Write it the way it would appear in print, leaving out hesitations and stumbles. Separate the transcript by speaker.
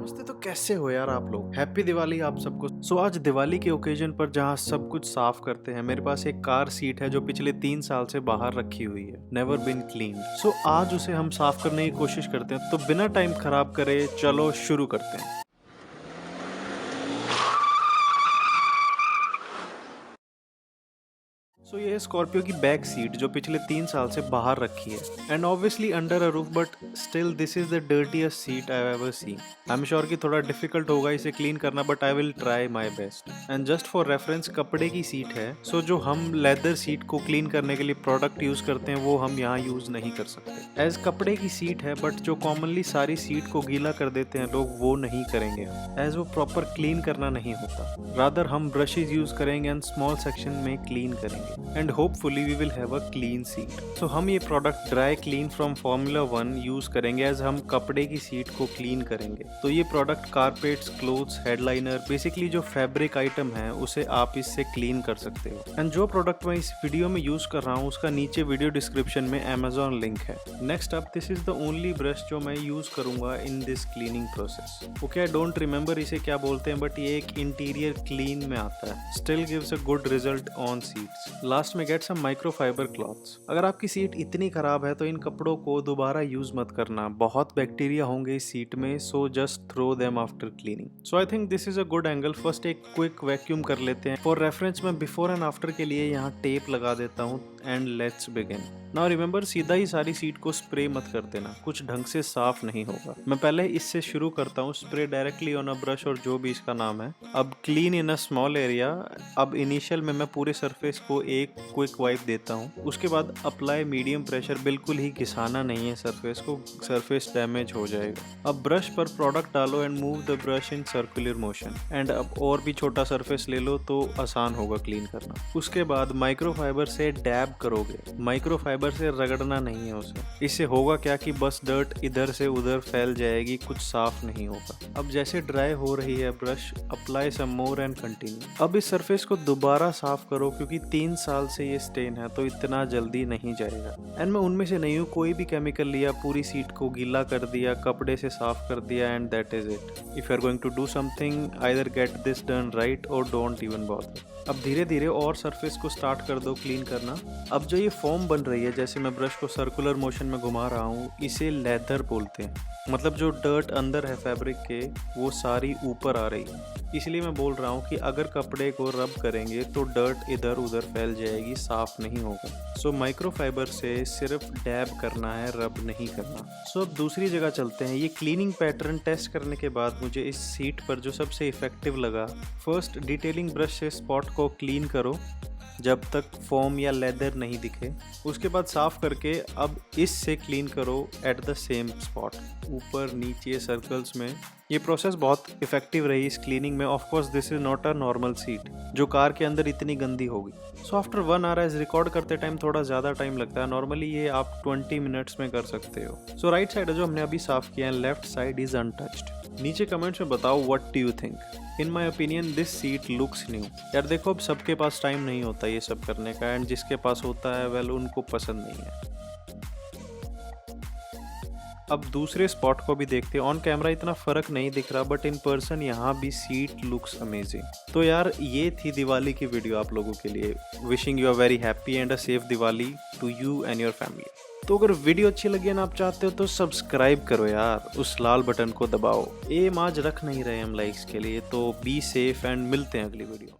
Speaker 1: समझते तो कैसे हो यार आप लोग। हैप्पी दिवाली आप सबको। आज दिवाली के ओकेजन पर जहाँ सब कुछ साफ करते हैं, मेरे पास एक कार सीट है जो पिछले 3 साल से बाहर रखी हुई है, नेवर बिन क्लीन। आज उसे हम साफ करने की कोशिश करते हैं, तो बिना टाइम खराब करे चलो शुरू करते हैं। ये है स्कॉर्पियो की बैक सीट जो पिछले 3 साल से बाहर रखी है, and obviously under a roof, but still this is the dirtiest seat I ever seen. I am sure कि थोड़ा डिफिकल्ट होगा इसे क्लीन करना, but I will try my best. And just for reference, कपड़े की सीट है, जो हम लेदर सीट को क्लीन करने के लिए प्रोडक्ट यूज करते हैं वो हम यहाँ यूज नहीं कर सकते। एज कपड़े की सीट है, बट जो कॉमनली सारी सीट को गीला कर देते हैं लोग, वो नहीं करेंगे, एज वो प्रॉपर क्लीन करना नहीं होता। रादर हम ब्रशेज यूज करेंगे एंड स्मॉल सेक्शन में क्लीन करेंगे, and hopefully we will have a clean seat. हम ये product dry clean from Formula 1 use करेंगे एज हम कपड़े की सीट को क्लीन करेंगे। तो ये product carpets, clothes, headliner, basically जो फैब्रिक आइटम है उसे आप इससे क्लीन कर सकते हो। एंड जो प्रोडक्ट मैं इस वीडियो में यूज कर रहा हूँ उसका नीचे वीडियो डिस्क्रिप्शन में Amazon लिंक है। Next up, this is the only brush जो मैं यूज करूंगा in this cleaning process. Okay, I don't remember इसे क्या बोलते हैं, बट ये एक इंटीरियर क्लीन में आता है। Still gives a good result on seats. Last में गेट सम माइक्रोफाइबर क्लॉथ्स। अगर आपकी सीट इतनी खराब है तो इन कपड़ों को दोबारा यूज मत करना, बहुत बैक्टीरिया होंगे इस सीट में, so just throw them after cleaning. I think this is a good angle. First एक क्विक वैक्यूम कर लेते हैं। फॉर रेफरेंस मैं बिफोर एंड आफ्टर के लिए यहाँ टेप लगा देता हूँ, and let's begin. Now remember, सीधा ही सारी सीट को स्प्रे मत कर देना, कुछ ढंग से साफ नहीं होगा। मैं पहले इससे शुरू करता हूँ, spray directly on a brush और जो भी इसका नाम है। अब clean in a small area. अब इनिशियल में मैं पूरे सरफेस को एक क्विक वाइप देता हूँ, उसके बाद अप्लाई मीडियम प्रेशर। बिल्कुल ही घिसाना नहीं है सरफेस को, सरफेस डैमेज हो जाएगा। अब ब्रश पर प्रोडक्ट डालो and move the brush in circular motion. And अब और भी छोटा सरफेस ले लो तो आसान होगा क्लीन करना। उसके बाद माइक्रोफाइबर से डैब करोगे, माइक्रोफाइबर से रगड़ना नहीं है उसे। इससे होगा क्या कि बस डर्ट इधर से उधर फैल जाएगी, कुछ साफ नहीं होगा। अब जैसे ड्राई हो रही है brush, apply some more and continue. अब इस सरफेस को दोबारा साफ करो, क्योंकि 3 साल से ये स्टेन है तो इतना जल्दी नहीं जाएगा। एंड मैं उनमें से नहीं हूँ, कोई भी केमिकल लिया, पूरी सीट को गीला कर दिया, कपड़े से साफ कर दिया, and that is it. If you are going to do something, either get this done right or don't even bother. अब धीरे धीरे और सरफेस को स्टार्ट कर दो क्लीन करना। अब जो ये फॉर्म बन रही है, जैसे मैं ब्रश को सर्कुलर मोशन में घुमा रहा हूँ, इसे लेदर बोलते हैं। मतलब जो डर्ट अंदर है फैब्रिक के, वो सारी ऊपर आ रही है। इसलिए मैं बोल रहा हूँ कि अगर कपड़े को रब करेंगे तो डर्ट इधर उधर फैल जाएगी, साफ नहीं होगा। माइक्रोफाइबर से सिर्फ डैब करना है, रब नहीं करना। अब दूसरी जगह चलते हैं। ये क्लीनिंग पैटर्न टेस्ट करने के बाद मुझे इस सीट पर जो सबसे इफेक्टिव लगा, फर्स्ट डिटेलिंग ब्रश से स्पॉट को क्लीन करो जब तक फोम या लेदर नहीं दिखे। उसके बाद साफ करके अब इससे क्लीन करो एट द सेम स्पॉट, ऊपर नीचे सर्कल्स में। ये प्रोसेस बहुत इफेक्टिव रही इस क्लीनिंग में। Of course this is not a normal seat जो कार के अंदर इतनी गंदी होगी। आफ्टर 1 आवर, एज रिकॉर्ड करते टाइम थोड़ा ज़्यादा टाइम लगता है, नॉर्मली ये आप 20 मिनट्स में कर सकते हो। राइट साइड जो हमने अभी साफ किया है, लेफ्ट साइड इज अनटच्ड। नीचे कमेंट्स में बताओ what do you think. In my opinion this seat looks new. यार देखो, अब सबके पास टाइम नहीं होता ये सब करने का, एंड जिसके पास होता है वेल उनको पसंद नहीं है। अब दूसरे स्पॉट को भी देखते हैं। ऑन कैमरा इतना फर्क नहीं दिख रहा, बट इन पर्सन यहाँ भी सीट लुक्स अमेजिंग। तो यार ये थी दिवाली की वीडियो आप लोगों के लिए। Wishing you a very happy and a safe Diwali to you and your family. तो अगर वीडियो अच्छी लगी ना आप चाहते हो तो सब्सक्राइब करो यार, उस लाल बटन को दबाओ। एम आज रख नहीं रहे हम लाइक्स के लिए, तो बी सेफ एंड मिलते हैं अगली वीडियो।